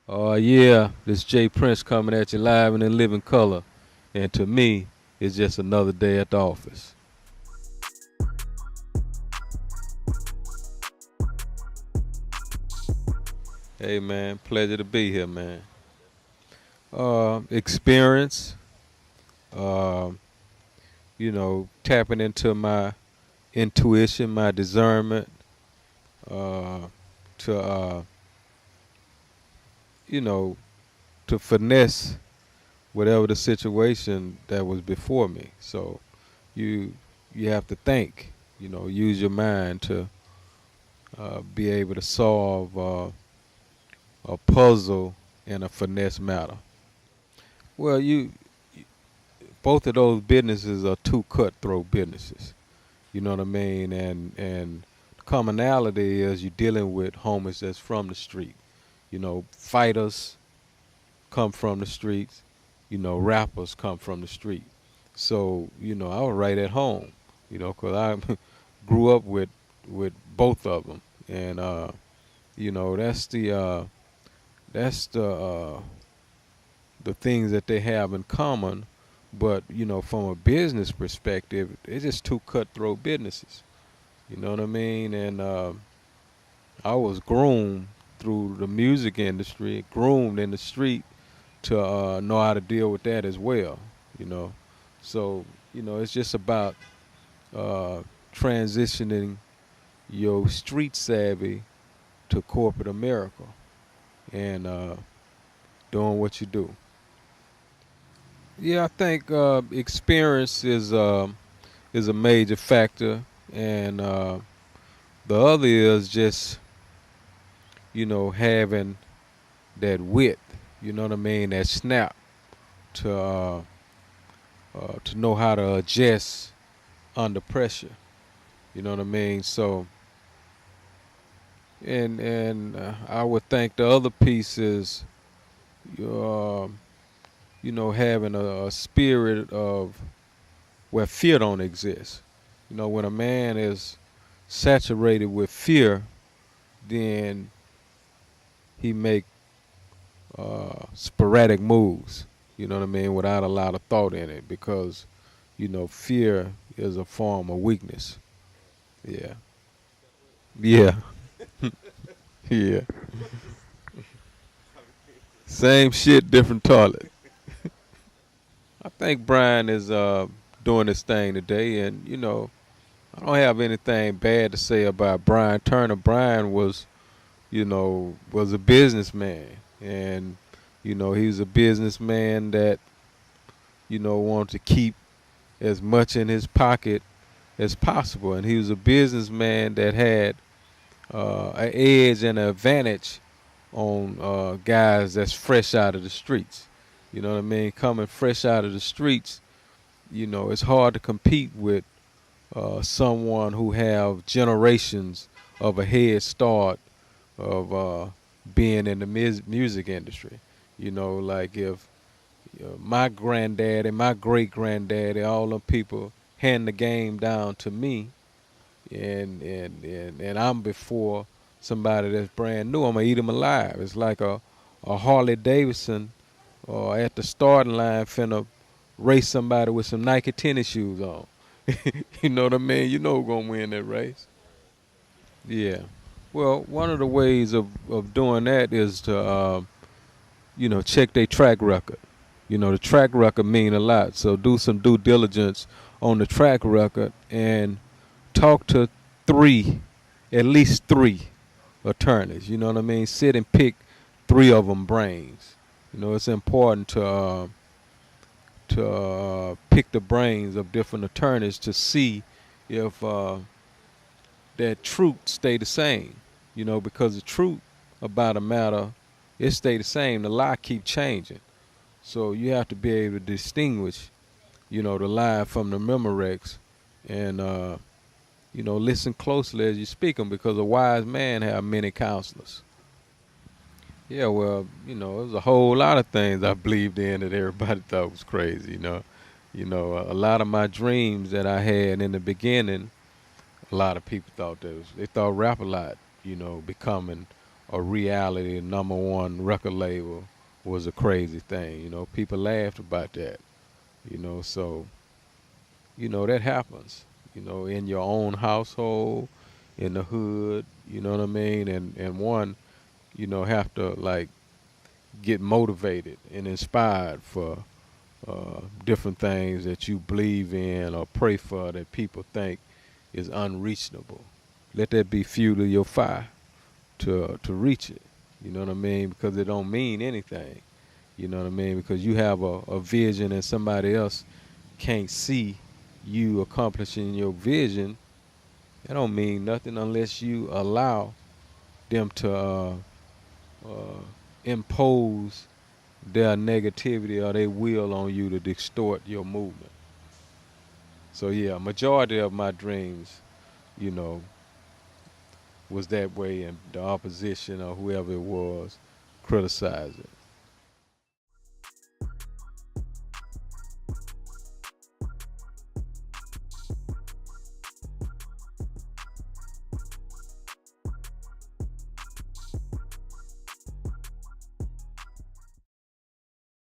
Yeah, this Jay Prince coming at you live and in living color. And to me, it's just another day at the office. Hey man, pleasure to be here, man. Experience, uh, tapping into my intuition, my discernment, uh, to you know, to finesse whatever the situation that was before me. So you you have to think, use your mind to be able to solve a puzzle in a finesse manner. Well, both of those businesses are two cutthroat businesses. You know what I mean? And the commonality is you're dealing with homies that's from the street. Fighters come from the streets. Rappers come from the street. So I was right at home. 'Cause I grew up with both of them, and that's the things that they have in common. But from a business perspective, it's just two cutthroat businesses. You know what I mean? And I was groomed through the music industry, groomed in the street to know how to deal with that as well. You know, so it's just about uh, transitioning your street savvy to corporate America and doing what you do. Yeah, I think experience is a major factor, and the other is just having that wit. You know what I mean? That snap to know how to adjust under pressure. You know what I mean? So, and I would think the other piece is, uh, having a spirit of where fear don't exist. When a man is saturated with fear, then he make sporadic moves. You know what I mean, without a lot of thought in it, because fear is a form of weakness. Yeah, yeah, yeah. Same shit, different toilet. I think Brian is doing his thing today, and I don't have anything bad to say about Brian Turner. Brian was a businessman, and he was a businessman that wanted to keep as much in his pocket as possible, and he was a businessman that had an edge and an advantage on guys that's fresh out of the streets. You know what I mean? Coming fresh out of the streets, it's hard to compete with someone who have generations of a head start of being in the music industry. Like if my granddad and my great granddaddy, all them people hand the game down to me, and I'm before somebody that's brand new, I'm gonna eat them alive. It's like a Harley Davidson at the starting line finna race somebody with some Nike tennis shoes on. You know what I mean? You know who's gonna win that race. Yeah. Well, one of the ways of doing that is to check their track record. The track record mean a lot. So do some due diligence on the track record and talk to three, at least three attorneys. You know what I mean? Sit and pick three of them brains. It's important to pick the brains of different attorneys to see if that truth stay the same. Because the truth about a matter, it stay the same. The lie keep changing. So you have to be able to distinguish, the lie from the Memorex, and listen closely as you speak them, because a wise man have many counselors. Yeah, well, there's a whole lot of things I believed in that everybody thought was crazy. A lot of my dreams that I had in the beginning, a lot of people thought they thought rap a lot, becoming a reality #1 record label was a crazy thing. People laughed about that. So that happens. In your own household, in the hood. You know what I mean? And one, have to like get motivated and inspired for different things that you believe in or pray for that people think is unreachable. Let that be fuel to your fire to reach it. You know what I mean? Because it don't mean anything. You know what I mean? Because you have a vision and somebody else can't see you accomplishing your vision. That don't mean nothing unless you allow them to uh, impose their negativity or their will on you to distort your movement. So yeah, majority of my dreams, you know, was that way, and the opposition or whoever it was criticized it.